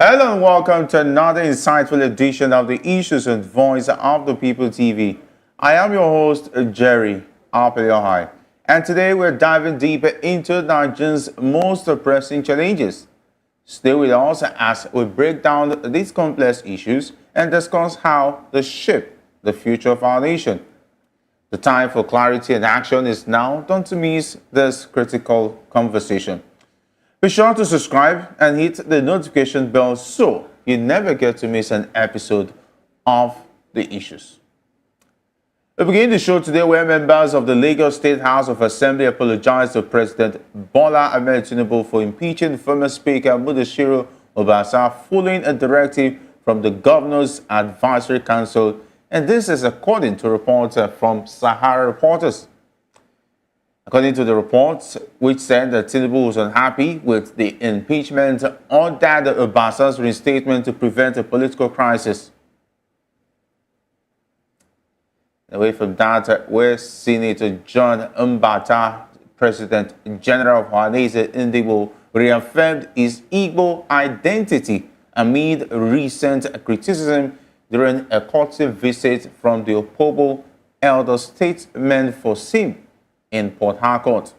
Hello and welcome to another insightful edition of the Issues and Voice of the People TV. I am your host, Jerry Apeliohai, and today we're diving deeper into Nigeria's most pressing challenges. Stay with us as we break down these complex issues and discuss how they shape the future of our nation. The time for clarity and action is now. Don't miss this critical conversation. Be sure to subscribe and hit the notification bell so you never get to miss an episode of The Issues. We begin the show today where members of the Lagos State House of Assembly apologized to President Bola Ahmed Tinubu for impeaching former Speaker Mudashiru Obasa following a directive from the Governor's Advisory Council, and this is according to reports from Sahara Reporters. According to the reports, which said that Tinubu was unhappy with the impeachment, ordered Obasa's reinstatement to prevent a political crisis. Away from that, where Senator John Mbata, President General of Ohaneze Igbo, reaffirmed his Igbo identity amid recent criticism during a courtesy visit from the Opobo elder statesman for Fumes in Port Harcourt.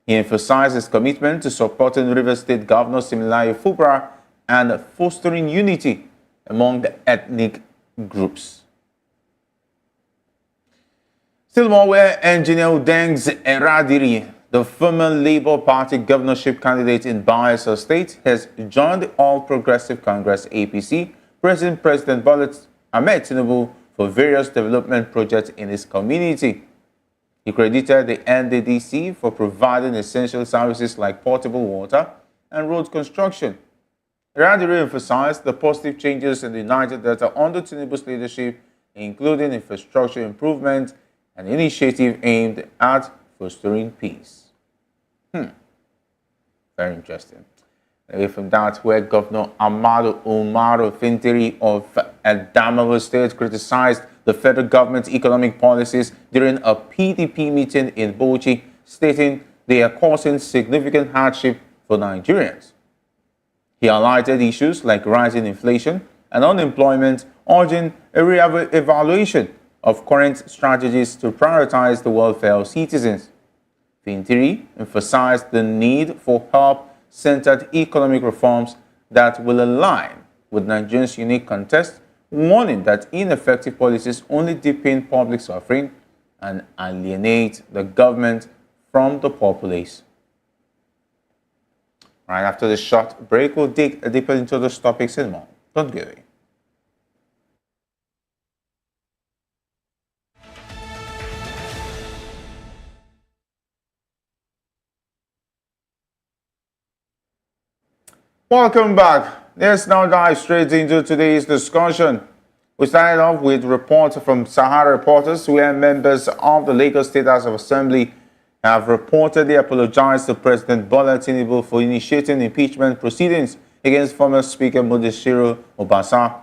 He emphasized his commitment to supporting Rivers State Governor Similayo Fubara and fostering unity among the ethnic groups. Still more, where Engineer Udeng's Eradiri, the former Labour Party governorship candidate in Bayelsa State, has joined the All Progressive Congress APC, praising President Bola Ahmed Tinubu for various development projects in his community. He credited the NDDC for providing essential services like portable water and road construction. Eradiri emphasized the positive changes in the United Delta under Tinubu's leadership, including infrastructure improvement and initiative aimed at fostering peace. Very interesting. Away from that, where Governor Amadu Umaru Fintiri of Adamawa State criticized the federal government's economic policies during a PDP meeting in Bauchi, stating they are causing significant hardship for Nigerians. He highlighted issues like rising inflation and unemployment, urging a re-evaluation of current strategies to prioritize the welfare of citizens. Fintiri emphasized the need for help-centered economic reforms that will align with Nigeria's unique context, warning that ineffective policies only deepen public suffering and alienate the government from the populace. Right after this short break, we'll dig deeper into those topics and more. Don't go away. Welcome back. Let's now dive straight into today's discussion. We started off with reports from Sahara Reporters, where members of the Lagos State House of Assembly have reportedly apologized to President Bola Tinubu for initiating impeachment proceedings against former Speaker Mudashiru Obasa.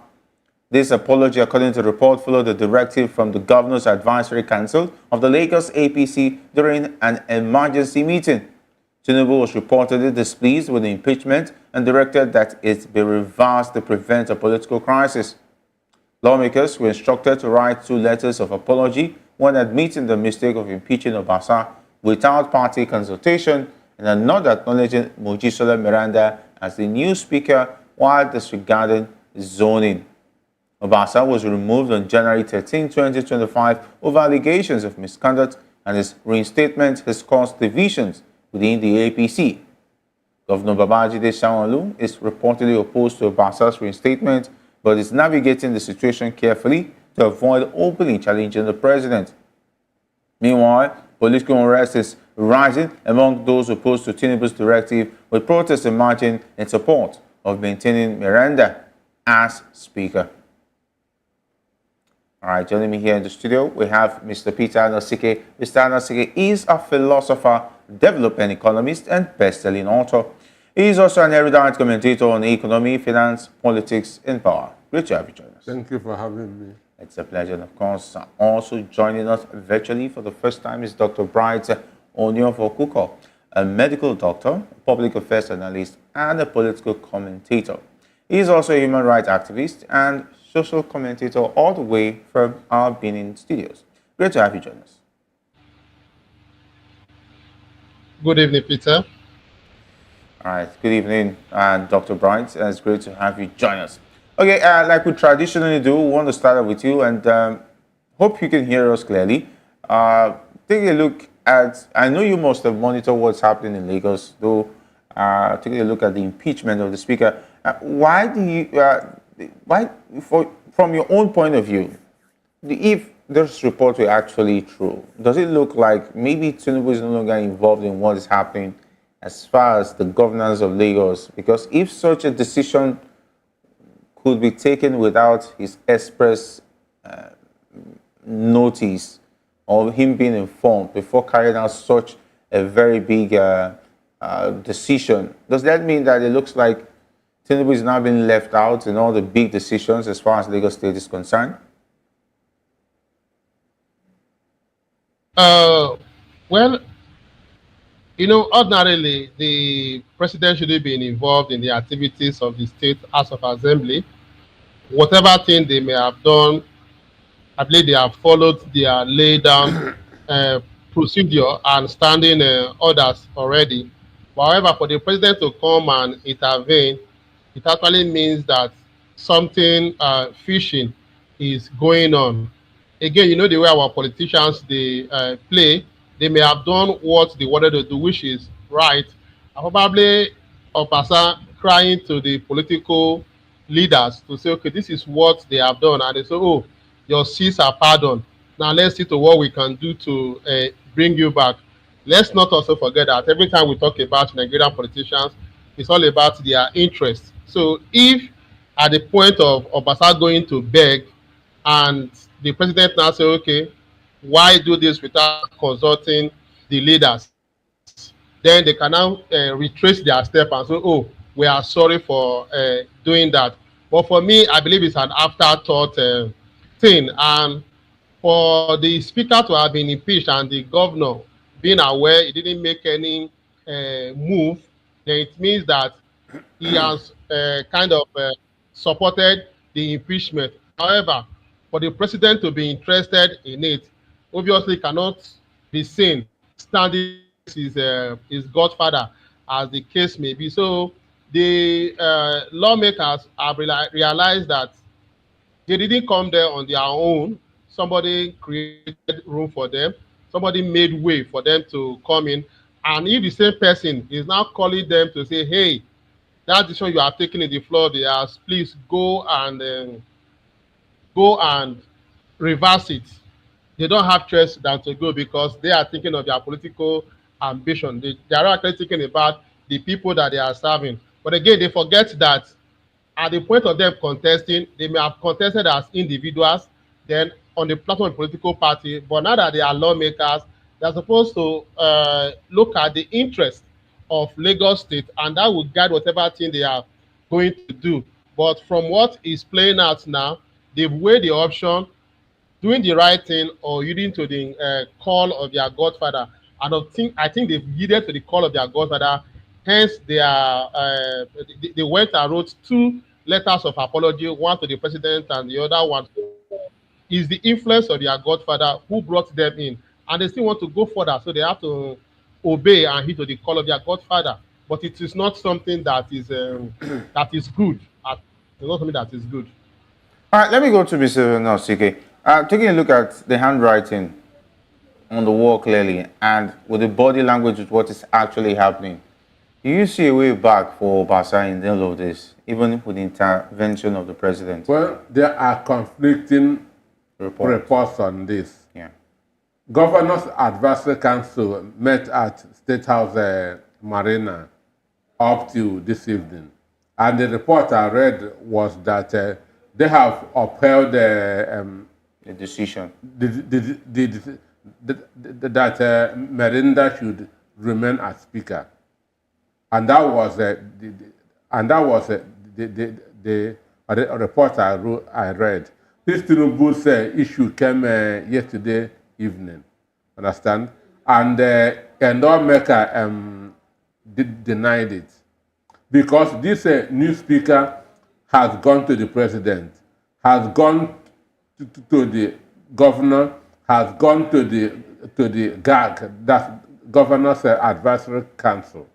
This apology, according to the report, followed the directive from the Governor's Advisory Council of the Lagos APC during an emergency meeting. Tinubu was reportedly displeased with the impeachment and directed that it be reversed to prevent a political crisis. Lawmakers were instructed to write 2 letters of apology when admitting the mistake of impeaching Obasa without party consultation, and not acknowledging Mojisola Miranda as the new speaker while disregarding zoning. Obasa was removed on January 13, 2025 over allegations of misconduct, and his reinstatement has caused divisions within the APC. Governor Babajide Sanwo-Olu is reportedly opposed to Obasa's reinstatement, but is navigating the situation carefully to avoid openly challenging the president. Meanwhile, political unrest is rising among those opposed to Tinubu's directive, with protests emerging in support of maintaining Miranda as speaker. All right, joining me here in the studio, we have Mr. Peter Anosike. Mr. Anosike is a philosopher, development economist, and best-selling author. He is also an erudite commentator on economy, finance, politics, and power. Great to have you join us. Thank you for having me. It's a pleasure. And of course, also joining us virtually for the first time is Dr. Bright Onyofokuko, a medical doctor, public affairs analyst, and a political commentator. He is also a human rights activist and social commentator all the way from our Benin studios. Great to have you join us. Good evening, Peter. All right, good evening, Dr. Bright. It's great to have you join us. Okay, like we traditionally do, we want to start off with you and hope you can hear us clearly. Take a look at, I know you must have monitored what's happening in Lagos, though, take a look at the impeachment of the speaker. Why, from your own point of view, if this report were actually true, does it look like maybe Tinubu is no longer involved in what is happening as far as the governance of Lagos? Because if such a decision could be taken without his express notice or him being informed before carrying out such a very big decision, does that mean that it looks like Tinubu is now being left out in all the big decisions as far as Lagos State is concerned? Uh, well, ordinarily, the president shouldn't be involved in the activities of the state House of Assembly. Whatever thing they may have done, I believe they have followed their laid down uh, procedure and standing orders already. However, for the president to come and intervene, it actually means that something fishy is going on. Again, you know the way our politicians they play, they may have done what they wanted to do, which is right. And probably Obasa crying to the political leaders to say, okay, this is what they have done, and they say, oh, your sins are pardoned. Now let's see to what we can do to bring you back. Let's not also forget that every time we talk about Nigerian politicians, it's all about their interests. So if at the point of Obasa going to beg and the president now say, okay, why do this without consulting the leaders? Then they can now retrace their step and say, oh, we are sorry for doing that. But for me, I believe it's an afterthought thing. And for the speaker to have been impeached and the governor being aware he didn't make any move, then it means that he has kind of supported the impeachment. However, for the president to be interested in it, obviously cannot be seen standing against his godfather, as the case may be. So the lawmakers have realized that they didn't come there on their own. Somebody created room for them. Somebody made way for them to come in. And if the same person is now calling them to say, hey, that decision you are taking in the floor of the house, please go and reverse it. They don't have choice than to go because they are thinking of their political ambition. They are actually thinking about the people that they are serving. But again, they forget that at the point of them contesting, they may have contested as individuals, then on the platform of the political party. But now that they are lawmakers, they're supposed to look at the interest of Lagos State, and that will guide whatever thing they are going to do. But from what is playing out now, they've weighed the option doing the right thing or yielding to the call of their godfather. And I think they've yielded to the call of their godfather. Hence, they went and wrote two letters of apology, one to the president and the other one is the influence of their godfather who brought them in, and they still want to go further, so they have to obey and heed to the call of their godfather. But it is not something that is that is good. It's not something that is good. All right, let me go to Mr. Nosike. Taking a look at the handwriting on the wall clearly and with the body language of what is actually happening, do you see a way back for Basa in all of this, even with the intervention of the president? Well, there are conflicting reports on this. Yeah. Governor's Advisory Council met at State House Marina up to this evening. And the report I read was that they have upheld The decision. that Merinda should remain as speaker. And that was the report I read. This Tinubu's issue came yesterday evening, understand? And lawmaker denied it because this new speaker has gone to the president, has gone to the governor, has gone to the GAG, that's Governor's Advisory Council.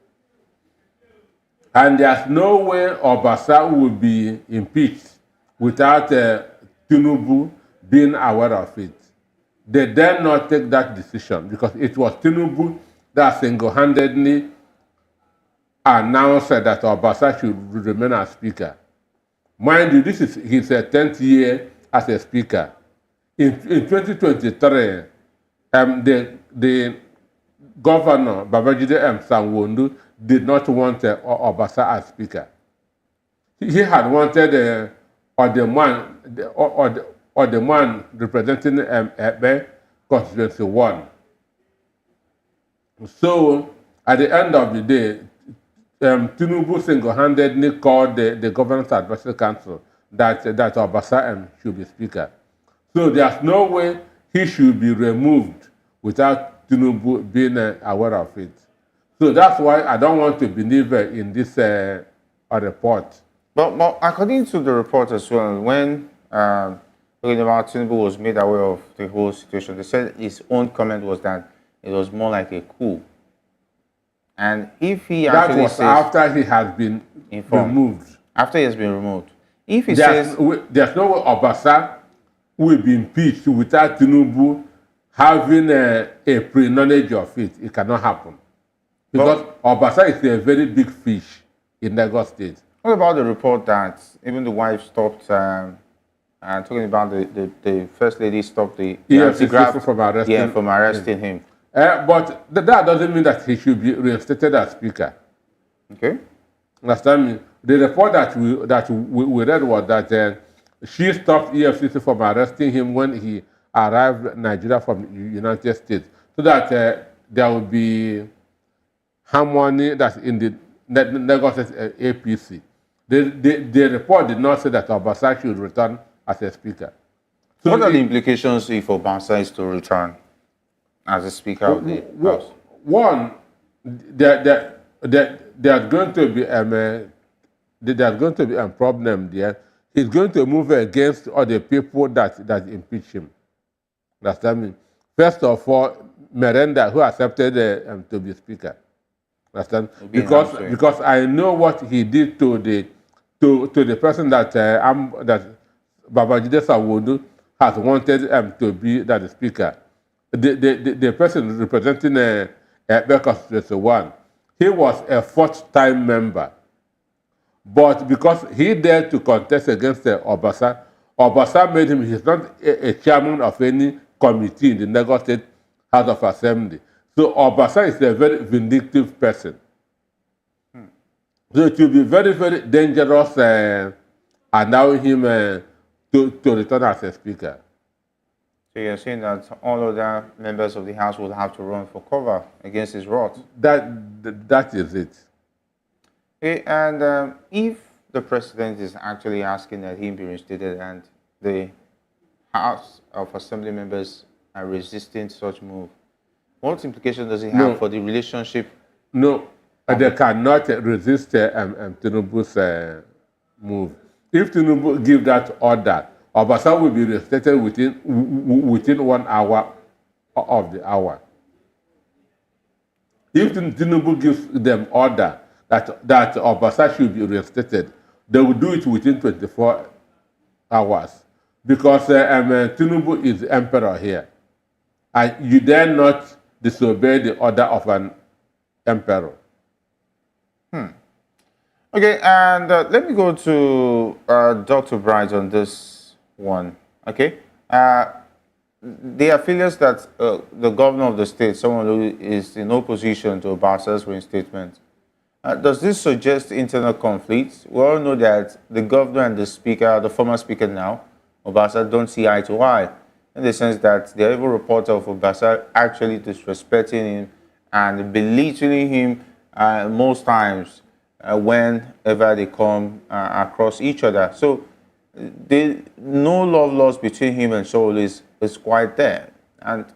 And there's no way Obasa will be impeached without Tinubu being aware of it. They dare not take that decision because it was Tinubu that single-handedly announced that Obasa should remain as Speaker. Mind you, this is his 10th year as a Speaker. In 2023, the Governor Babajide Sanwo-Olu did not want Obasa as Speaker. He had wanted the man representing Ebe constituency 1. So at the end of the day, Tinubu single-handedly called the Governor's Advisory Council that Obasa should be Speaker. So there's no way he should be removed without Tinubu being aware of it. So that's why I don't want to believe in this report. But according to the report as well, when Tinubu was made aware of the whole situation, they said his own comment was that it was more like a coup. And if he actually that was says, after he has been removed. After he has been removed. If he there's says... There's no way Obasa will be impeached without Tinubu having a pre-knowledge of it. It cannot happen. Because Obasa is a very big fish in Lagos State. What about the report that even the wife stopped, talking about the First Lady stopped the EFCC from arresting him? But that doesn't mean that he should be reinstated as Speaker. Okay. Understand me? The report that we read was that she stopped EFCC from arresting him when he arrived in Nigeria from the United States, so that there will be harmony that's in the Lagos APC. The report did not say that Obasa should return as a Speaker. So what are the implications if Obasa is to return as a Speaker of the House? One, there's going to be a problem there. He's going to move against all the people that impeach him. Understand me? First of all, Merenda, who accepted to be Speaker. Understand? Because I know what he did to the person that Babajide Sanwo-Olu has wanted to be the Speaker. The person representing Ebe Constituency 1, he was a fourth-time member. But because he dared to contest against Obasa, Obasa made him, he's not a chairman of any committee in the Lagos State House of Assembly. So Obasa is a very vindictive person. So it will be very, very dangerous allowing him to return as a Speaker. So you're saying that all other members of the House will have to run for cover against his wrath? That is it. Okay, and if the president is actually asking that he be reinstated and the House of Assembly members are resisting such move, what implication does it have for the relationship? No, they cannot resist Tinubu's move. If Tinubu give that order, Obasa will be reinstated within 1 hour of the hour. If Tinubu gives them order that Obasa should be reinstated, they will do it within 24 hours. Because Tinubu is the emperor here. And you dare not disobey the order of an emperor. Okay, and let me go to Dr. Bright on this one. Okay, the affiliates that the governor of the state, someone who is in opposition to Obasa's reinstatement, does this suggest internal conflicts? We all know that the governor and the speaker, the former speaker now, Obasa, don't see eye to eye, in the sense that there are even reports of Obasa actually disrespecting him and belittling him most times whenever they come across each other. So no love lost between him and Sanwo-Olu is quite there. And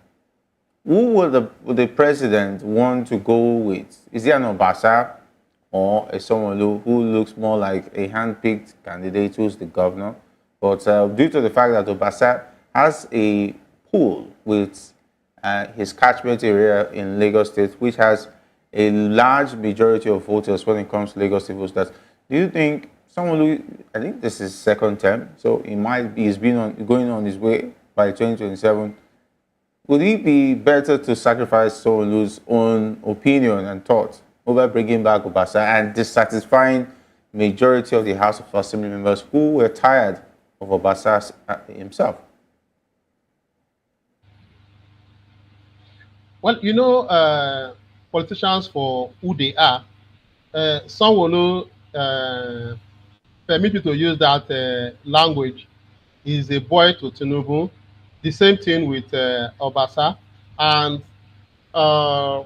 who would the president want to go with? Is he an Obasa or a someone who looks more like a hand-picked candidate who's the governor. But due to the fact that Obasa has a pool with his catchment area in Lagos State, which has a large majority of voters when it comes to Lagos State voters, do you think someone who, I think this is second term, so he's been going on his way by 2027, would it be better to sacrifice Solu's own opinion and thought over bringing back Obasa and dissatisfying majority of the House of Assembly members who were tired of Obasa himself? Well, politicians for who they are, some will permit me to use that language, is a boy to Tinubu. The same thing with Obasa. And uh,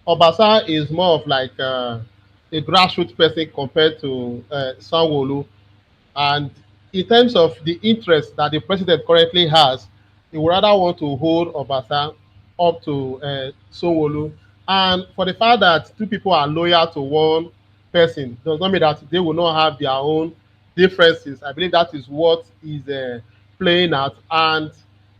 Obasa is more of like a grassroots person compared to Sanwo-Olu. And in terms of the interest that the president currently has, he would rather want to hold Obasa up to Sanwo-Olu. And for the fact that two people are loyal to one person does not mean that they will not have their own differences. I believe that is what is playing out. And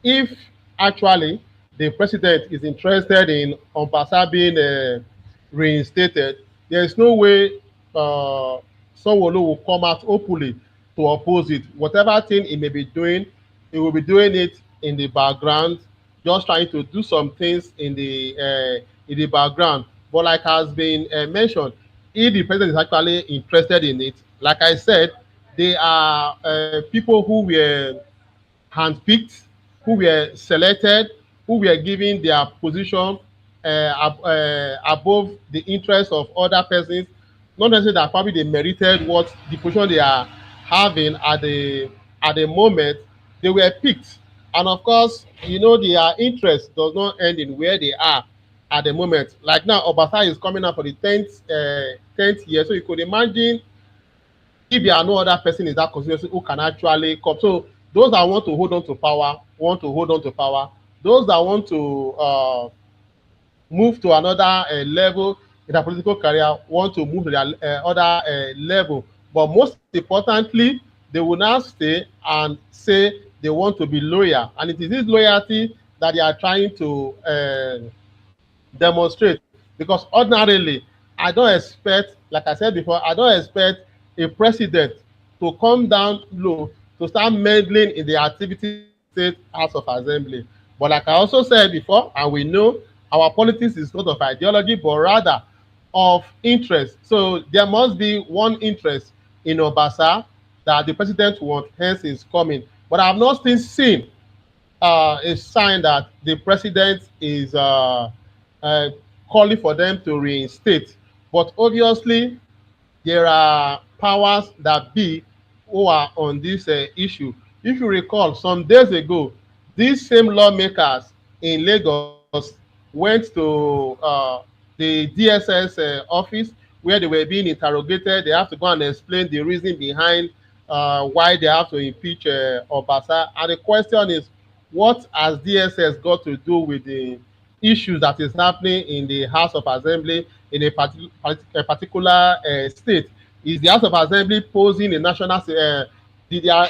if actually the president is interested in Obasa being reinstated, there is no way Sanwo-Olu will come out openly to oppose it. Whatever thing he may be doing, he will be doing it in the background, just trying to do some things in the background. But like has been mentioned, if the president is actually interested in it, like I said, they are people who were handpicked, who were selected, who were given their position above the interest of other persons. Not necessarily that probably they merited what the position they are having at the moment. They were picked, and of course, their interest does not end in where they are at the moment. Like now, Obasa is coming up for the 10th year, so you could imagine if there are no other person in that constituency who can actually come. So those that want to hold on to power want to hold on to power. Those that want to move to another level in their political career want to move to their other level. But most importantly, they will now stay and say they want to be loyal. And it is this loyalty that they are trying to demonstrate. Because ordinarily, I don't expect, like I said before, I don't expect a president to come down low to start meddling in the activities of the state House of Assembly. But like I also said before, and we know our politics is not of ideology, but rather of interest. So there must be one interest in Obasa that the president wants, hence is coming. But I have not still seen a sign that the president is uh, calling for them to reinstate. But obviously, there are powers that be who are on this issue. If you recall, some days ago, these same lawmakers in Lagos went to the DSS office where they were being interrogated. They have to go and explain the reason behind why they have to impeach Obasa. And the question is, what has DSS got to do with the issues that is happening in the House of Assembly in a particular state? Is the House of Assembly posing a national the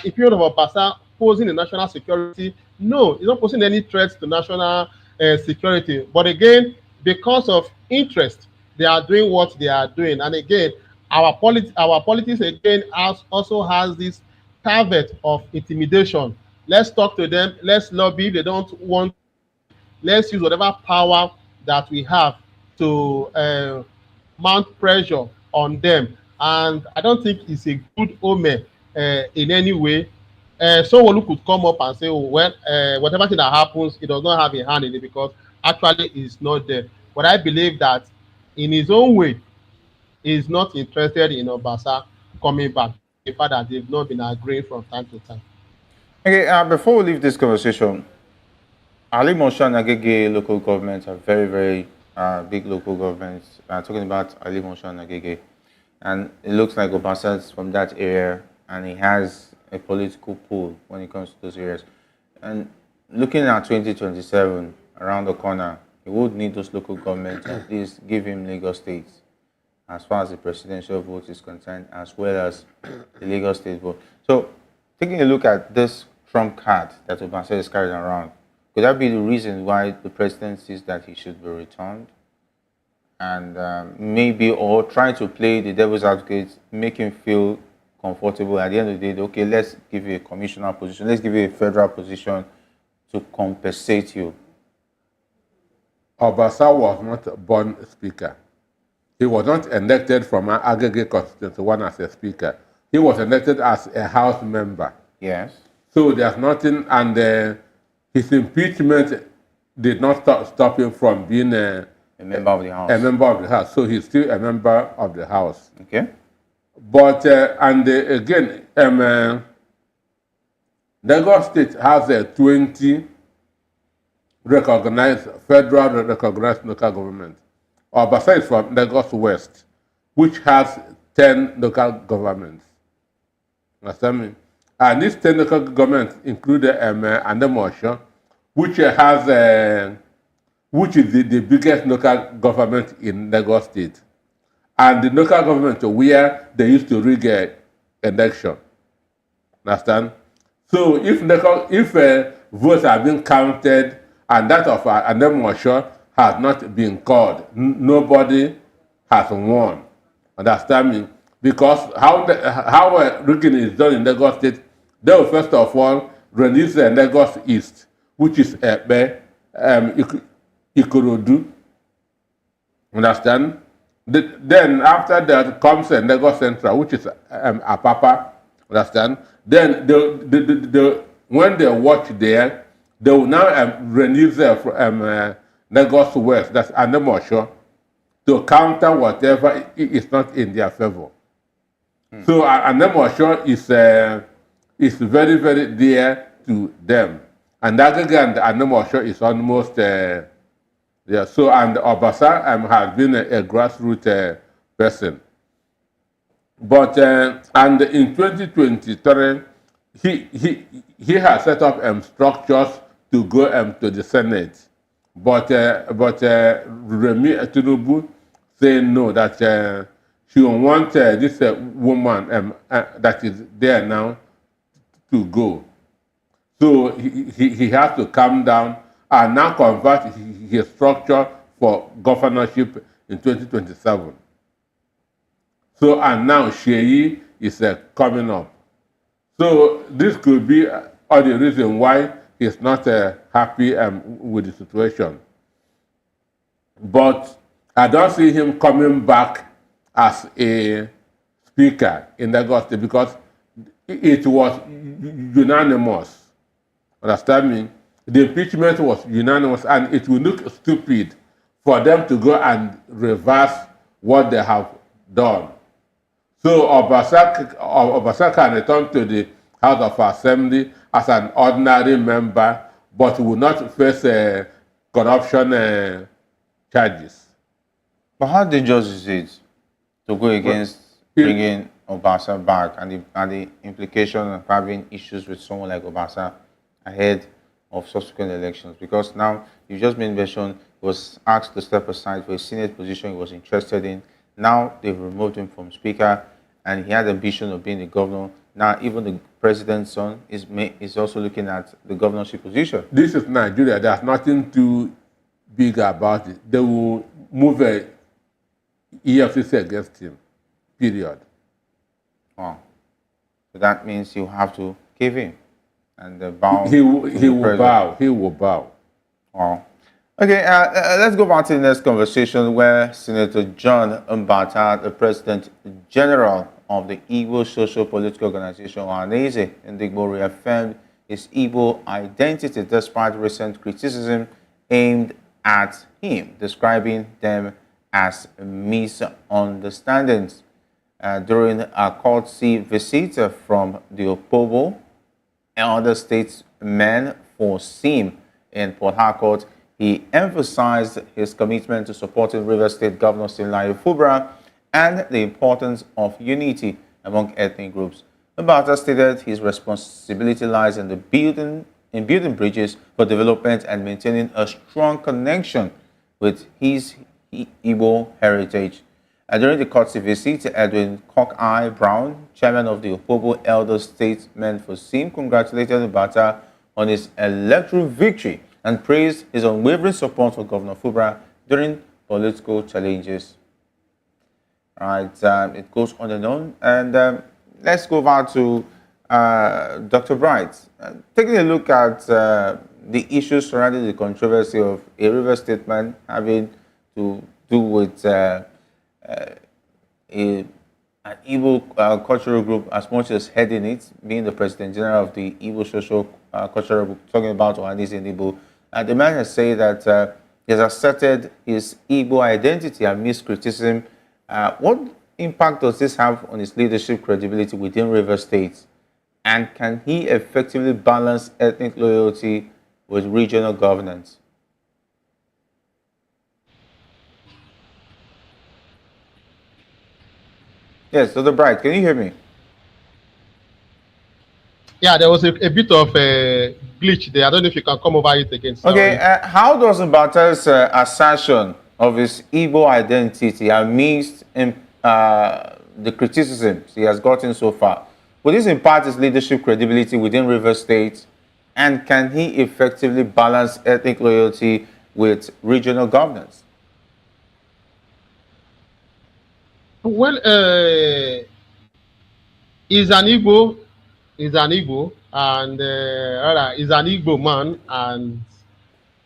imperial of Obasa posing a national security? No, it's not posing any threats to national security. But again, because of interest, they are doing what they are doing. And again, our politics again also has this caveat of intimidation. Let's talk to them. Let's lobby. If they don't want to lobby, let's use whatever power that we have to mount pressure on them. And I don't think it's a good omen in any way. Someone could come up and say, oh, well, whatever thing that happens, it does not have a hand in it because actually it's not there. But I believe that in his own way, he's not interested in Obasa coming back. The fact that they've not been agreeing from time to time. Okay, before we leave this conversation, Ali Moshe and Agege local governments are very, very big local governments. Talking about Ali Moshe and Agege, and it looks like Obasa is from that area, and he has a political pull when it comes to those areas. And looking at 2027 around the corner, he would need those local governments to at least give him Lagos states. as far as the presidential vote is concerned, as well as the Lagos State vote. So, taking a look at this trump card that Ohanaeze is carrying around, could that be the reason why the president sees that he should be returned? And maybe, or try to play the devil's advocate, make him feel comfortable at the end of the day, okay, let's give you a commissioner position, let's give you a federal position to compensate you. Obasa was not born speaker. He was not elected from an aggregate constituency one as a speaker. He was elected as a house member. Yes. So there's nothing, and his impeachment did not stop him from being a member of the House. A member of the House. So he's still a member of the House. Okay. But, again, Lagos State has 20 federal recognized local government. Obasa is from Lagos West, which has 10 local governments. Understand me? And these 10 local governments include Andemosho, which is the biggest local government in Lagos State, and the local government where they used to rig election. Understand? So if votes are being counted and that of Andemosho has not been called, nobody has won. Understand me? Because how rigging is done in Lagos State, they will first of all release Lagos East, which is Epe, Ikorodu. Understand? Then after that comes Lagos Central, which is Apapa. Understand? Then when they watch there, they will now release Lagos West, that's Andemosho, to counter whatever is not in their favor. So Andemosho is very, very dear to them. And Agege and Andemosho is almost, yeah. So, and Obasa has been a grassroots person. But, and in 2023, he has set up structures to go to the Senate. But Remi Tinubu say no, that she won't want this woman that is there now to go. So he has to calm down and now convert his structure for governorship in 2027. So, and now Sheyi is coming up. So this could be all the reason why he's not happy with the situation. But I don't see him coming back as a speaker in Lagos State because it was unanimous. Understand me? The impeachment was unanimous, and it will look stupid for them to go and reverse what they have done. So Obasa can return to the House of Assembly as an ordinary member, but will not face corruption charges. But how dangerous is it to go against bringing Obasa back and the implication of having issues with someone like Obasa ahead of subsequent elections? Because now you just made mention he was asked to step aside for a Senate position he was interested in. Now they've removed him from speaker, and he had ambition of being the governor. Now even the president's son is also looking at the governorship position. This is Nigeria. There's nothing too big about it. They will move a EFCC against him. Period. Wow. So that means you have to give in and bow. He will bow. He will bow. Wow. Okay, let's go back to the next conversation where Senator John Mbata, the President General of the Igbo Social Political Organization, Ohaneze, in Igbo, reaffirmed his Igbo identity despite recent criticism aimed at him, describing them as misunderstandings. During a courtesy visit from the Opobo and other statesmen for SIM in Port Harcourt, he emphasized his commitment to supporting Rivers State Governor Silayo Fubara and the importance of unity among ethnic groups. Mbata stated his responsibility lies in building bridges for development and maintaining a strong connection with his Igbo heritage. During the courtesy visit, Edwin Cockeye Brown, chairman of the Opobo Elder Statesmen for SIM, congratulated Mbata on his electoral victory and praised his unwavering support for Governor Fubara during political challenges. Right, it goes on and on. And let's go over to Dr. Bright. Taking a look at the issues surrounding the controversy of a river statement having to do with an Igbo cultural group, as much as heading it, being the President General of the Igbo Social Cultural Group, talking about Ohaneze in Igbo. The man has said that he has asserted his Igbo identity amidst criticism. What impact does this have on his leadership credibility within River State? And can he effectively balance ethnic loyalty with regional governance? Yes, Dr. Bright, can you hear me? Yeah, there was a bit of a glitch there. I don't know if you can come over it again. Sorry. Okay, how does Mbata's assertion of his Igbo identity amidst the criticisms he has gotten so far, will this impact his leadership credibility within River State? And can he effectively balance ethnic loyalty with regional governance? Well, he's an Igbo, and he's an Igbo man, and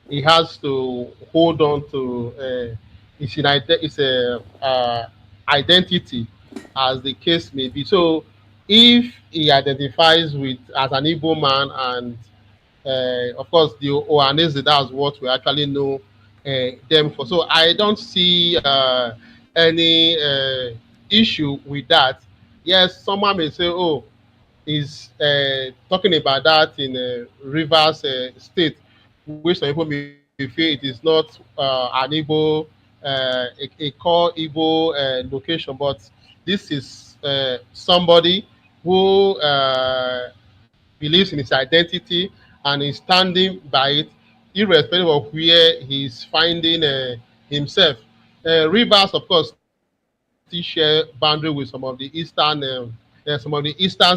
he has to hold on to his identity, as the case may be. So, if he identifies with as an Igbo man, and of course the Ohaneze, that's what we actually know them for. So I don't see any issue with that. Yes, someone may say, "Oh, is talking about that in Rivers State," which some people may feel it is not an Igbo, a core Igbo location, but this is somebody who believes in his identity and is standing by it, irrespective of where he's finding himself. Rivers, of course, still share boundary with some of the eastern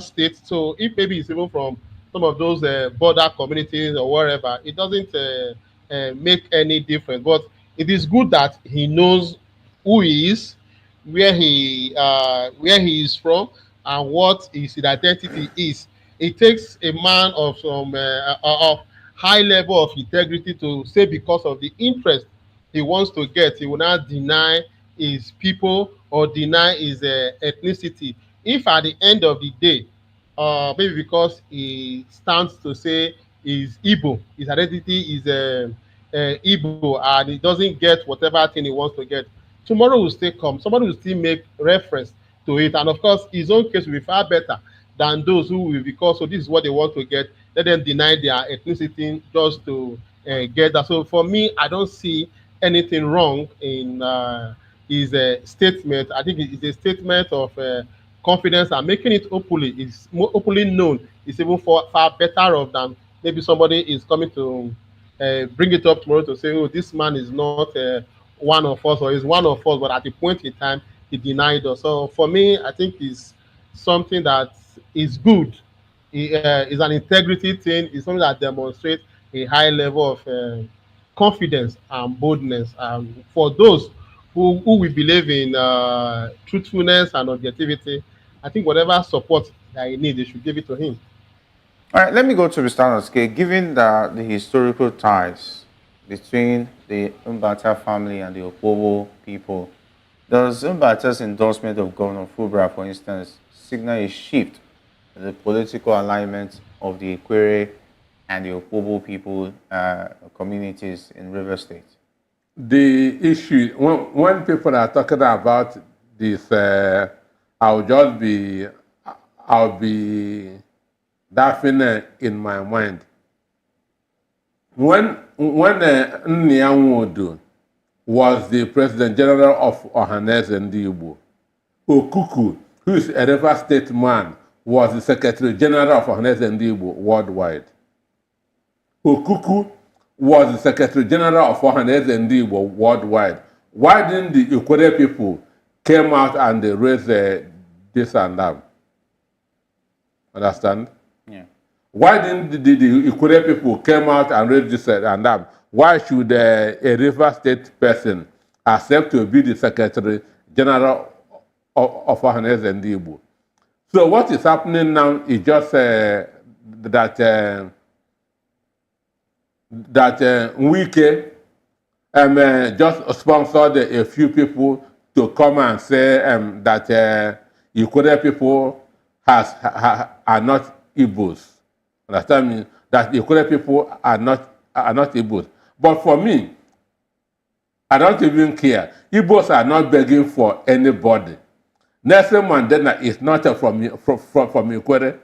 states. So if maybe it's even from some of those border communities or wherever, it doesn't make any difference. But it is good that he knows who he is, where he is from, and what his identity is. It takes a man of some of high level of integrity to say, because of the interest he wants to get, he will not deny his people or deny his ethnicity. If at the end of the day, maybe because he stands to say is Igbo, his identity is Igbo, and he doesn't get whatever thing he wants to get, tomorrow will still come. Somebody will still make reference to it, and of course, his own case will be far better than those who will, because so this is what they want to get. Let them deny their ethnicity just to get that. So for me, I don't see anything wrong in his statement. I think it's a statement of confidence, and making it openly is more openly known is even far better off than maybe somebody is coming to bring it up tomorrow to say, "Oh, this man is not one of us, or is one of us," but at the point in time he denied us. So for me, I think it's something that is good. It's an integrity thing. It's something that demonstrates a high level of confidence and boldness. For those who will believe in truthfulness and objectivity, I think whatever support that he needs, they should give it to him. All right, let me go to Mr. Noske. Given the historical ties between the Mbata family and the Opobo people, does Mbata's endorsement of Governor Fubara, for instance, signal a shift in the political alignment of the Ekwere and the Opobo people communities in River State? The issue, when people are talking about this, I'll be laughing in my mind. When Nnianwodu was the President General of Ohaneze and Igbo, Okuku, who is a River State man, was the Secretary General of Ohanaeze and Igbo worldwide. Okuku was the Secretary General of Ohanaeze and Igbo worldwide. Why didn't the Ekwere people came out and they raised this and that. Understand? Yeah. Why didn't the Ikure people came out and raised this and that? Why should a River State person accept to be the Secretary General of Ohaneze and Igbo? So what is happening now is just that Wike just sponsored a few people to come and say that Ikure people are not Igbos. Understand me? That Ikure people are not Igbos. But for me, I don't even care. Igbos are not begging for anybody. Nelson Mandela is not from Ikure.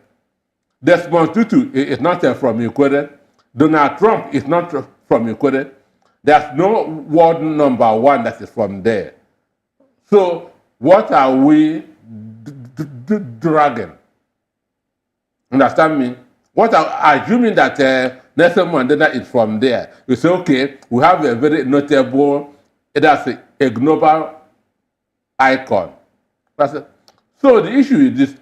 Desmond Tutu is not from Ikure. Donald Trump is not from Ikure. There's no world number one that is from there. So what are we dragging? Understand me? What are assuming that Nelson Mandela is from there? You say, okay, we have a very notable, that's a global icon. So the issue is this: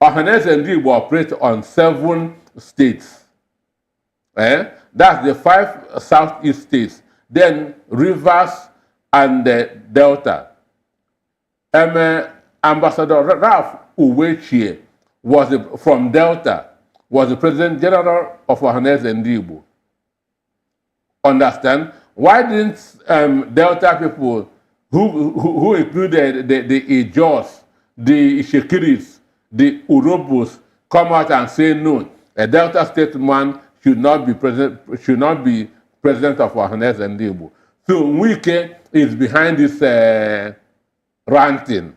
Ohanaeze and Igbo operate on 7 states. That's the 5 southeast states. Then Rivers and Delta. Ambassador Ralph Uwechie was from Delta, was the President General of Ohanaeze and Igbo. Understand? Why didn't Delta people, who included the Ijos, the Ishekiris, the Urobos, come out and say no? A Delta state man should not be president of Ohanaeze and Igbo. So Wike is behind this ranting.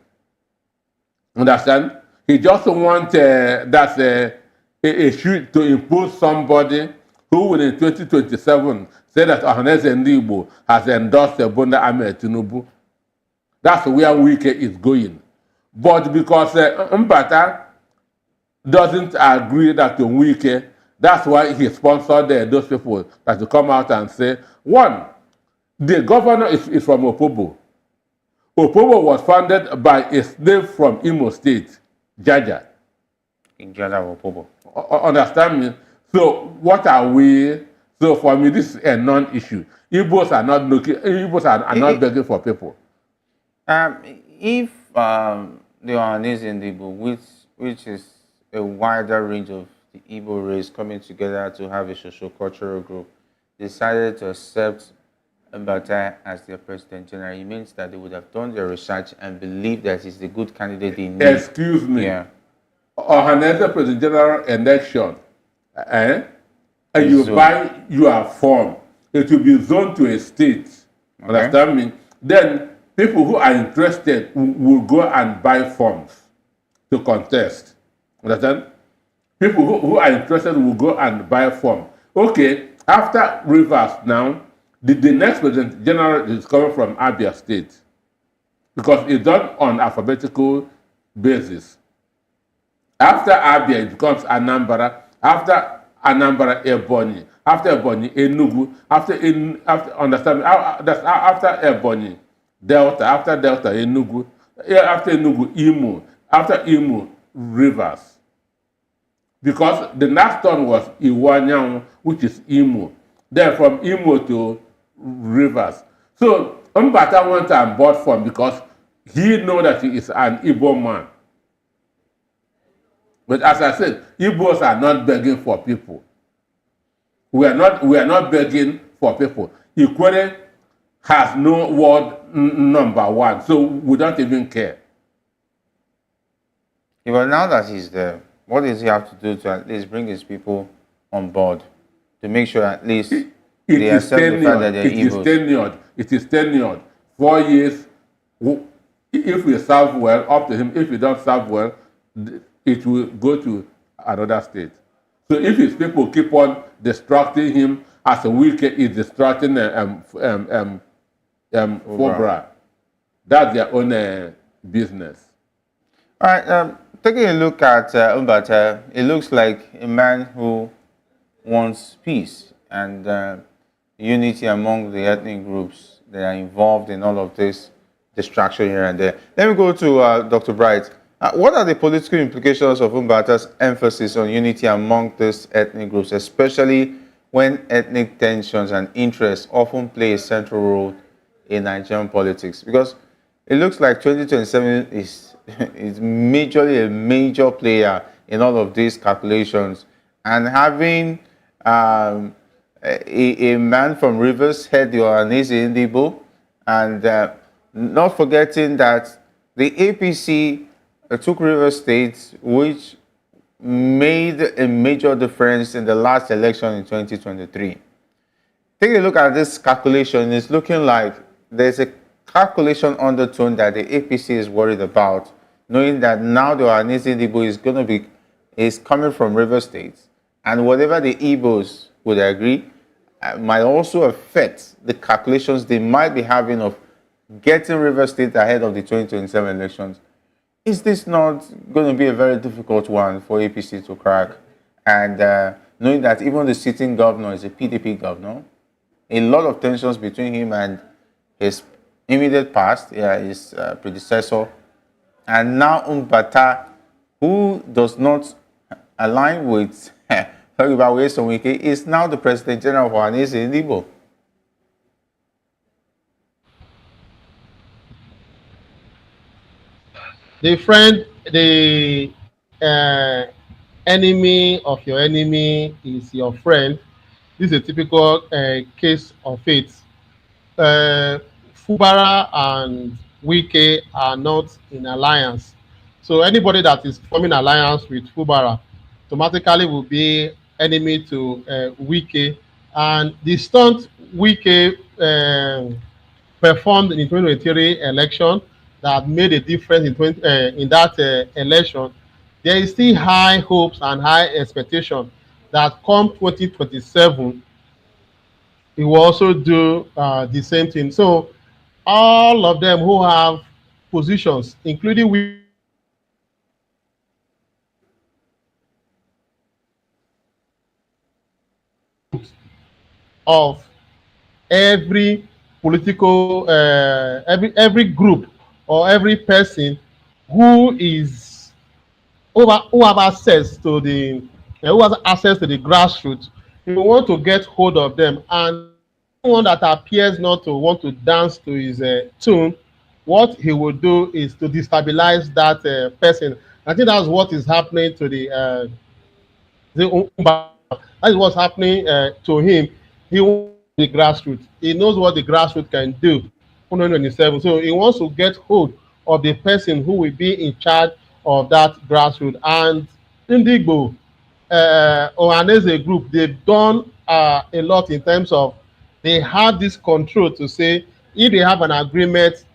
Understand? He just wants a shoot to impose somebody who will in 2027 say that Ohanaeze and Igbo has endorsed Bonda Ahmed Tinubu. That's where Wike is going. But because Mbata doesn't agree that to Wike, that's why he sponsored those people that to come out and say, one, the governor is from Opobo. Opobo was founded by a slave from Imo State, Jaja. In Jaja Opobo. Understand me? So what are we? So for me, this is a non-issue. Igbos are not looking. Igbos are not begging for people. If the Ohaneze and the Igbo, which is a wider range of the Igbo race coming together to have a socio-cultural group, decided to accept Mbata as their President General, it means that they would have done their research and believe that he's the good candidate they need. Excuse me. Yeah. Ohaneze President General election, and you buy your form, it will be zoned to a state. Okay. Understand me? Then people who are interested will go and buy forms to contest. Understand? People who are interested will go and buy form. Okay, after Rivers now, the next President General is coming from Abia State because it's done on alphabetical basis. After Abia, it becomes Anambra. After Anambra, Ebonyi. After Ebonyi, Enugu. After Ebonyi, Delta. After Delta, Enugu. After Enugu, Imo. After Imo, Rivers. Because the last one was Iwanyang, which is Imo. Then from Imo to Rivers. So Mbata went and bought from because he knows that he is an Igbo man. But as I said, Igbos are not begging for people. We are not begging for people. Ikwere has no word number one, so we don't even care. Yeah, but now that he's there, what does he have to do to at least bring his people on board to make sure at least they accept the fact that they're Igbos? It is tenured. 4 years. If we serve well, up to him. If we don't serve well, it will go to another state. So if his people keep on distracting him as a wicked is distracting Fobra, that's their own business. All right, taking a look at Mbata, it looks like a man who wants peace and unity among the ethnic groups that are involved in all of this. distraction here and there. Let me go to Dr. Bright. What are the political implications of Mbata's emphasis on unity among these ethnic groups, especially when ethnic tensions and interests often play a central role in Nigerian politics? Because it looks like 2027 is majorly a major player in all of these calculations. And having a man from Rivers head the Ohaneze in Igbo, and not forgetting that the APC took Rivers State, which made a major difference in the last election in 2023. Take a look at this calculation. It's looking like there's a calculation undertone that the APC is worried about, knowing that now the Ohaneze Igbo is coming from Rivers State, and whatever the Igbos would agree might also affect the calculations they might be having of getting Rivers State ahead of the 2027 elections. Is this not going to be a very difficult one for APC to crack? And knowing that even the sitting governor is a PDP governor, a lot of tensions between him and his immediate past, his predecessor, and now Mbata, who does not align with is now the President General of Ohaneze in Igbo. The enemy of your enemy is your friend. This is a typical case of it. Fubara and Wike are not in alliance. So anybody that is forming alliance with Fubara automatically will be enemy to Wike. And the stunt Wike performed in the 2023 election that made a difference in that election, there is still high hopes and high expectation that come 2027, he will also do the same thing. So all of them who have positions, including of every political, every group or every person who have access to the grassroots, we want to get hold of them, and one that appears not to want to dance to his tune, what he will do is to destabilize that person. I think that's what is happening to that is what's happening to him. He wants the grassroots. He knows what the grassroots can do. 2027. So he wants to get hold of the person who will be in charge of that grassroots. And in the Igbo, Ohaneze group, they've done a lot in terms of they have this control to say if they have an agreement,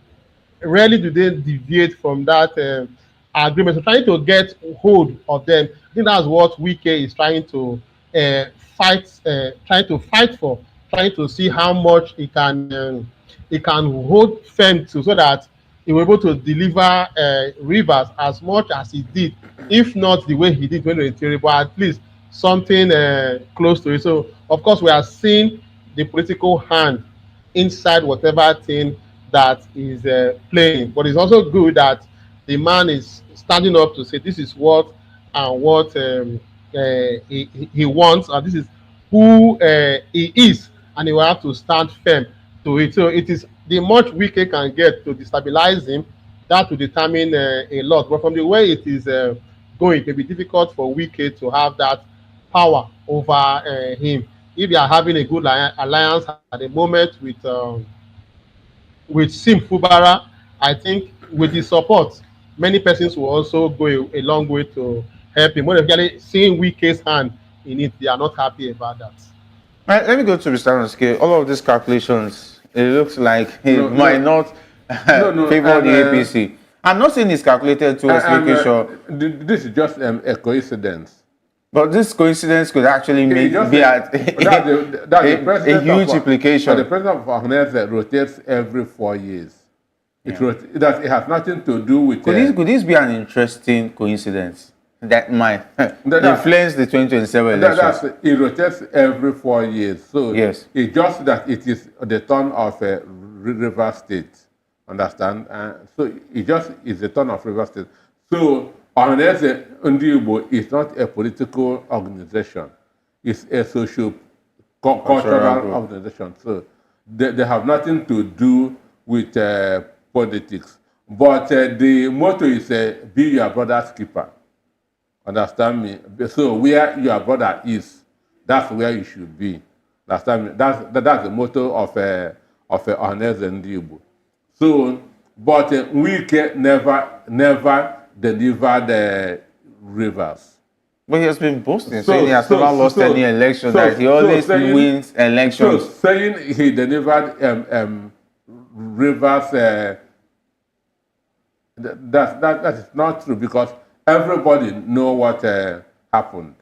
rarely do they deviate from that agreement. So trying to get hold of them, I think that's what Wike is trying to fight for, trying to see how much he can hold firm to, so that he will be able to deliver Rivers as much as he did, if not the way he did 2023, but at least something close to it. So of course we are seeing the political hand inside whatever thing that is playing, but it's also good that the man is standing up to say this is what and what he wants, and this is who he is, and he will have to stand firm to it. So it is the much Wike can get to destabilize him, that will determine a lot. But from the way it is going, it may be difficult for Wike to have that power over him. If they are having a good alliance at the moment with Sim Fubara, I think with the support, many persons will also go a long way to help him. When they're seeing Wike's hand in it, they are not happy about that. Right, let me go to Mr. Scale. All of these calculations, it looks like it might not favor the APC. I'm not saying it's calculated to making sure. This is just a coincidence. But this coincidence could actually be a huge implication. The president of Ohanaeze rotates every 4 years. It has nothing to do with... Could this be an interesting coincidence that might influence the 2027 elections? It rotates every 4 years. So yes, it's just that it is the turn of River State. Understand? So it just is a turn of Rivers State. So Ohaneze Igbo is not a political organization. It's a cultural group. organization. So they have nothing to do with politics. But the motto is be your brother's keeper. Understand me? So where your brother is, that's where you should be. Understand me? That's the motto of Ohaneze Igbo. So, but Wike never delivered Rivers. But he has been boasting, saying he has never lost any election, that he always wins elections. So saying he delivered Rivers, that is not true, because everybody know what happened.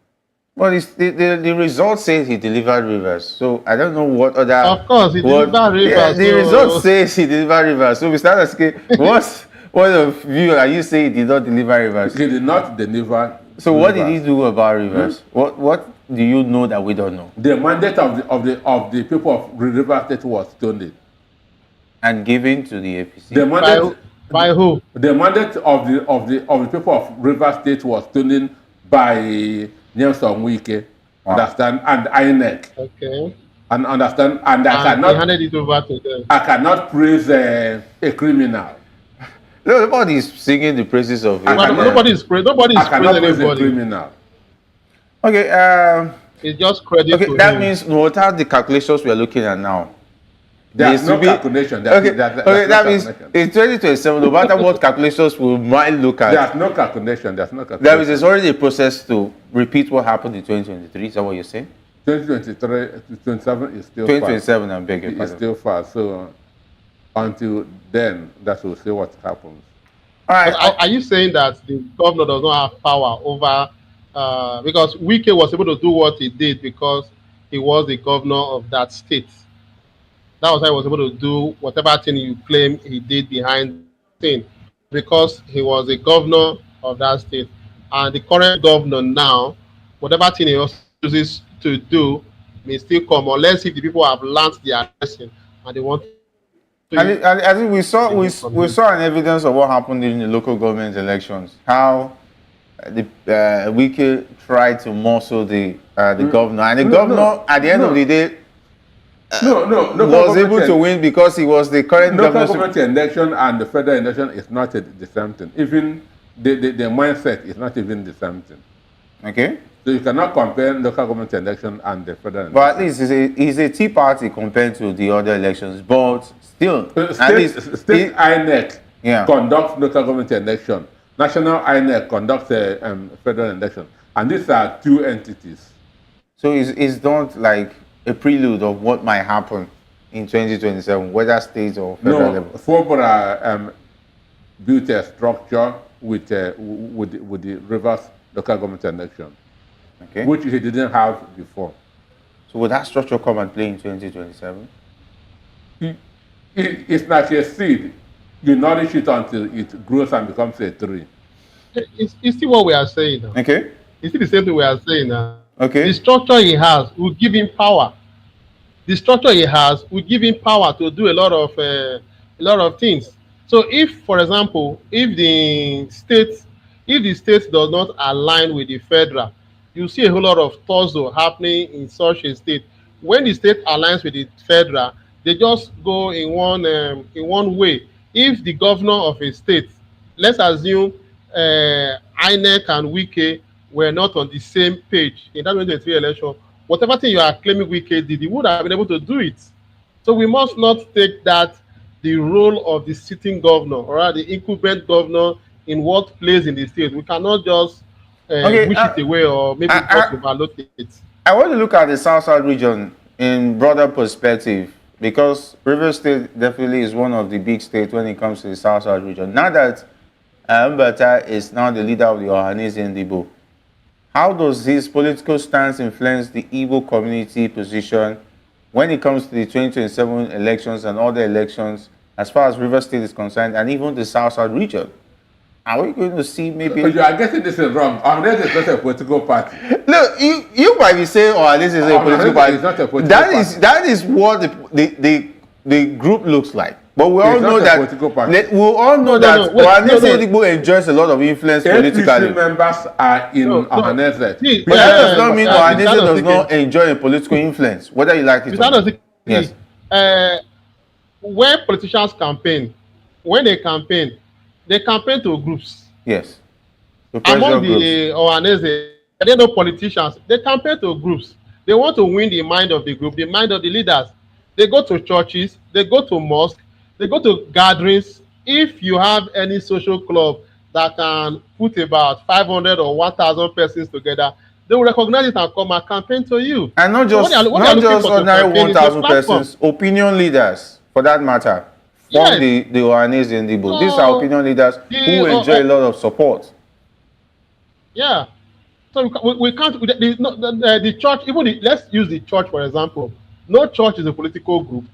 Well, the result says he delivered Rivers, so I don't know what other. Of course, he delivered Rivers. Yeah, the result says he delivered Rivers. So we start asking, what of view are you saying he did not deliver Rivers? He did not deliver. So what did he do about Rivers? What do you know that we don't know? The mandate of the people of Rivers State was stolen and given to the APC. The mandate, by who? The mandate of the people of Rivers State was stolen by Nelson Wike. Wow. Understand? And INEC. Okay. And understand? And I cannot. He handed it over to them. I cannot praise a criminal. Nobody is singing the praises of it. Nobody is praising anybody. A criminal. Okay. It's just credit. Okay, to that him. means what are the calculations we are looking at now? There's no calculation. That means in 2027, no matter what calculations we might look at, there's no calculation. There's no calculation. There is already a process to repeat what happened in 2023. Is that what you're saying? 2023, 2027 is still 2027, I'm begging. It's still far. So until then, that will see what happens. All right. Are you saying that the governor does not have power over? Because Wike was able to do what he did because he was the governor of that state. That was how he was able to do whatever thing you claim he did behind the thing, because he was the governor of that state. And the current governor now, whatever thing he chooses to do may still come, unless if the people have learned their lesson and they want to. I think we saw an evidence of what happened in the local government elections. How the Wike tried to muscle the governor, and the governor at the end of the day was able to win because he was the current governor. Local government election and the federal election is not the same thing. Even the mindset is not even the same thing. Okay. So you cannot compare local government election and the federal election. But at least it's a tea party compared to the other elections. But still, state INEC conducts local government election. National INEC conducts a federal election. And these are two entities. So it's not like a prelude of what might happen in 2027, whether state or federal level? FOBRA built a structure with the Rivers local government election, which he didn't have before. So will that structure come and play in 2027? It's like a seed. You nourish it until it grows and becomes a tree. It's still what we are saying now. Okay. It's still the same thing we are saying now. Okay. The structure he has will give him power. The structure he has will give him power to do a lot of things. So if, for example, if the state does not align with the federal, you see a whole lot of tussle happening in such a state. When the state aligns with the federal, they just go in one way. If the governor of a state, let's assume INEC and Wike were not on the same page in that 2023 election, whatever thing you are claiming Wike did, he would have been able to do it. So we must not take that the role of the sitting governor or the incumbent governor in what plays in the state. We cannot just wish it away or maybe just overlook it. I want to look at the South-South region in broader perspective, because Rivers State definitely is one of the big states when it comes to the South-South region. Now that Mbata is now the leader of the Ohaneze and Igbo, how does his political stance influence the Igbo community position when it comes to the 2027 elections and other elections as far as Rivers State is concerned, and even the South-South region? Are we going to see maybe... You are getting this wrong. Ohanaeze is not a political party. Look, you might be saying Ohanaeze is a political party. Is not a political party. That is what the group looks like. But we all It's know not a that political party. we all know that Wait, Ohaneze Igbo enjoys a lot of influence APC politically. members are in No, Ohaneze. see, But that does not members mean are in- Ohaneze does not enjoy a political influence, whether you like it Mr. or not. Anosike, Yes. when politicians campaign, when they campaign to groups. Yes. To pressure Among groups. the Ohaneze, they know politicians. They campaign to groups. They want to win the mind of the group, the mind of the leaders. They go to churches, they go to mosques, they go to gatherings. If you have any social club that can put about 500 or 1,000 persons together, they will recognize it and come and campaign to you. And not So just what they are not looking just for to ordinary campaign is a 1,000 platform. persons, opinion leaders for that matter, from Yes. the Ohaneze and the Igbo. These are So, opinion leaders who enjoy a lot of support. Yeah. So we can't, the church, let's use the church for example. No church is a political group,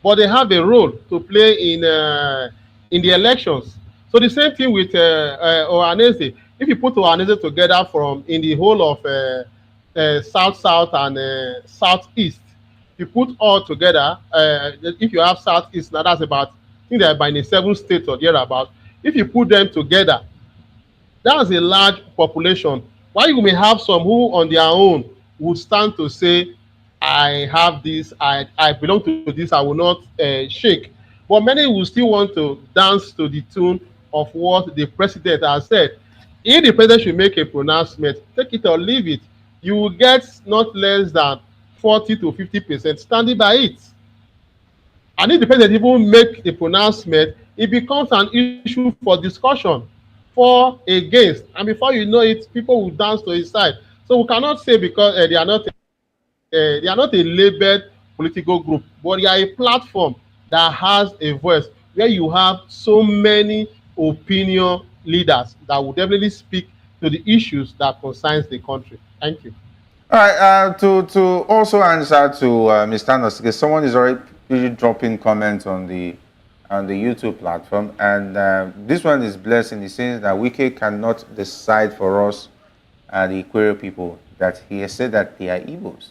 but they have a role to play in the elections. So the same thing with Ohaneze. If you put Ohaneze together in the whole of South and Southeast, you put all together, if you have Southeast, now that's about, I think they're about in 7 states or thereabout. If you put them together, that's a large population. While you may have some who on their own would stand to say, I have this, I belong to this, I will not shake. But many will still want to dance to the tune of what the president has said. If the president should make a pronouncement, take it or leave it, you will get not less than 40 to 50% standing by it. And if the president even make the pronouncement, it becomes an issue for discussion, for, against, and before you know it, people will dance to his side. So we cannot say because they are not a labeled political group, but they are a platform that has a voice where you have so many opinion leaders that will definitely speak to the issues that concerns the country. Thank you. All right. To also answer to Mr. Anosike, someone is already dropping comments on the YouTube platform, and this one is blessed in the sense that Wike cannot decide for us, the Ikwere people, that he has said that they are Igbos.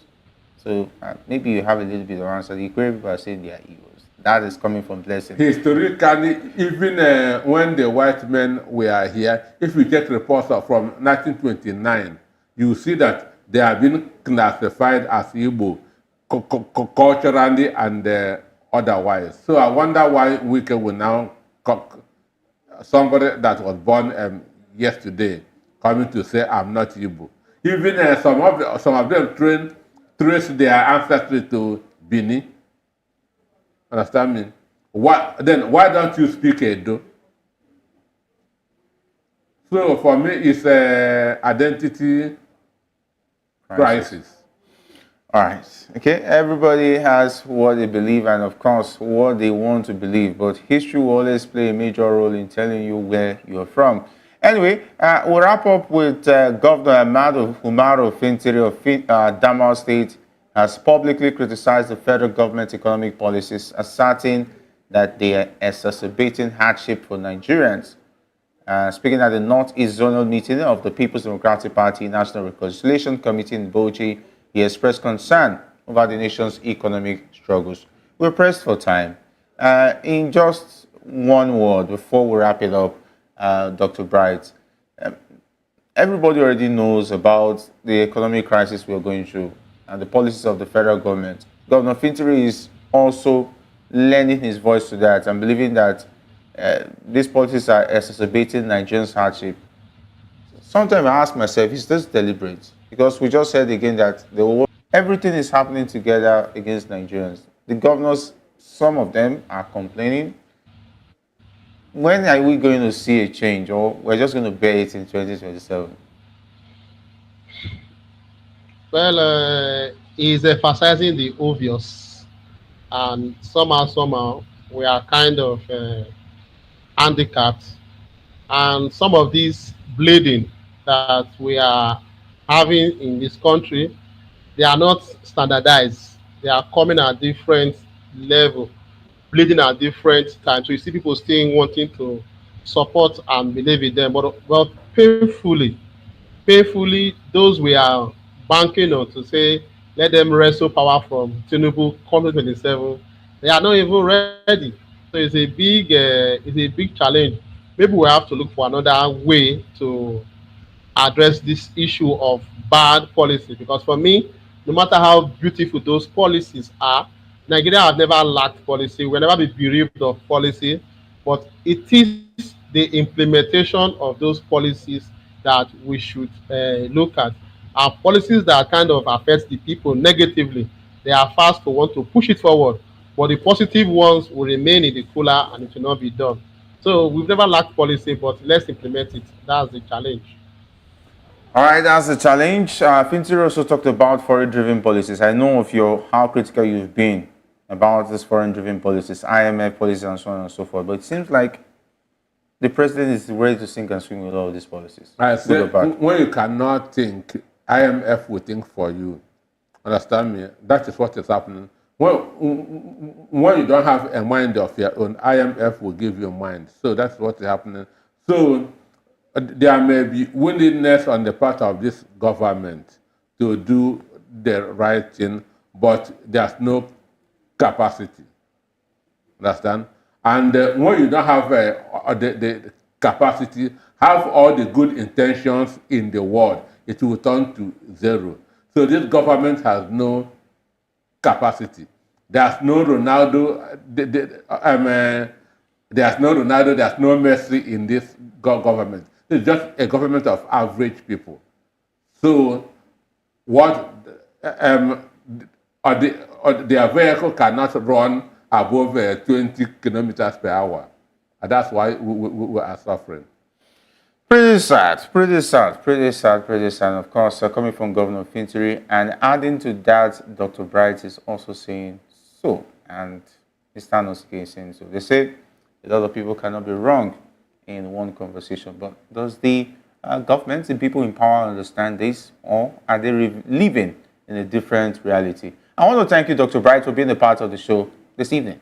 So maybe you have a little bit of answer. The Ikwere people are saying they are Igbos. That is coming from blessing. Historically, even when the white men were here, if you take reports from 1929, you see that they have been classified as Igbo culturally and otherwise. So I wonder why Wike will now, somebody that was born yesterday, coming to say, I'm not Igbo. Even some of them trace their ancestry to Bini. Understand me? Why don't you speak Edo? So for me, it's an identity crisis. All right. Okay. Everybody has what they believe and, of course, what they want to believe. But history will always play a major role in telling you where you're from. Anyway, we'll wrap up with Governor Umaru Fintiri of Damal State has publicly criticized the federal government's economic policies, asserting that they are exacerbating hardship for Nigerians. Speaking at the Northeast Zonal meeting of the People's Democratic Party National Reconciliation Committee in Bauchi, he expressed concern over the nation's economic struggles. We're pressed for time. In just one word, before we wrap it up, Dr. Bright, everybody already knows about the economic crisis we're going through and the policies of the federal government. Governor Fintiri is also lending his voice to that and believing that these policies are exacerbating Nigerians' hardship. Sometimes I ask myself, is this deliberate? Because we just said again that everything is happening together against Nigerians. The governors, some of them are complaining. When are we going to see a change, or we're just going to bear it in 2027? Well, he's emphasizing the obvious, and somehow we are kind of handicapped, and some of these bleeding that we are having in this country, they are not standardized. They are coming at different level, bleeding at different times. So you see people still wanting to support and believe in them, but painfully, those we are banking on to say, let them wrestle power from Tinubu come 2027, they are not even ready. So it's a big challenge. Maybe we have to look for another way to address this issue of bad policy. Because for me, no matter how beautiful those policies are, Nigeria have never lacked policy. We'll never be bereaved of policy, but it is the implementation of those policies that we should look at. Our policies that kind of affect the people negatively, they are fast to want to push it forward, but the positive ones will remain in the cooler and it will not be done. So we've never lacked policy, but let's implement it. That's the challenge. All right, that's the challenge. Fintir also talked about foreign-driven policies. I know of your how critical you've been about these foreign-driven policies, IMF policies, and so on and so forth. But it seems like the president is ready to sink and swim with all of these policies. I Good say, or bad. when you cannot think, IMF will think for you. Understand me? That is what is happening. When you don't have a mind of your own, IMF will give you a mind. So that's what is happening. So there may be willingness on the part of this government to do the right thing, but there's no capacity. Understand? And when you don't have the capacity, have all the good intentions in the world, it will turn to zero. So this government has no capacity. There's no Ronaldo. There's no Ronaldo. There's no Messi in this government. It's just a government of average people. So what their vehicle cannot run above 20 kilometers per hour. And that's why we are suffering. Pretty sad, pretty sad, pretty sad, pretty sad. Of course, coming from Governor Fintiri, and adding to that, Dr. Bright is also saying so, and Mr. Noski is saying so. They say a lot of people cannot be wrong in one conversation, but does the government, the people in power understand this, or are they living in a different reality? I want to thank you, Dr. Bright, for being a part of the show this evening.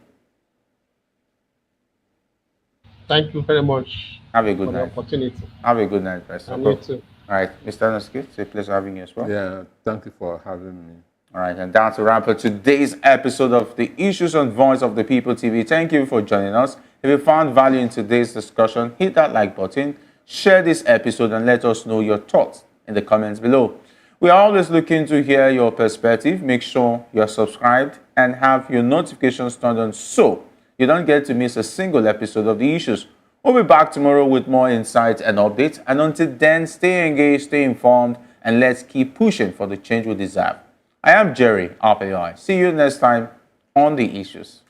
Thank you very much Have a good for the night. opportunity. Have a good night, Pastor. And you too. All right, Mr. Noski, it's a pleasure having you as well. Yeah, thank you for having me. All right, and that's a wrap for today's episode of the Issues on Voice of the People TV. Thank you for joining us. If you found value in today's discussion, hit that like button, share this episode, and let us know your thoughts in the comments below. We are always looking to hear your perspective. Make sure you're subscribed and have your notifications turned on so you don't get to miss a single episode of the Issues. We'll be back tomorrow with more insights and updates. And until then, stay engaged, stay informed, and let's keep pushing for the change we deserve. I am Jerry, RPI. See you next time on the Issues.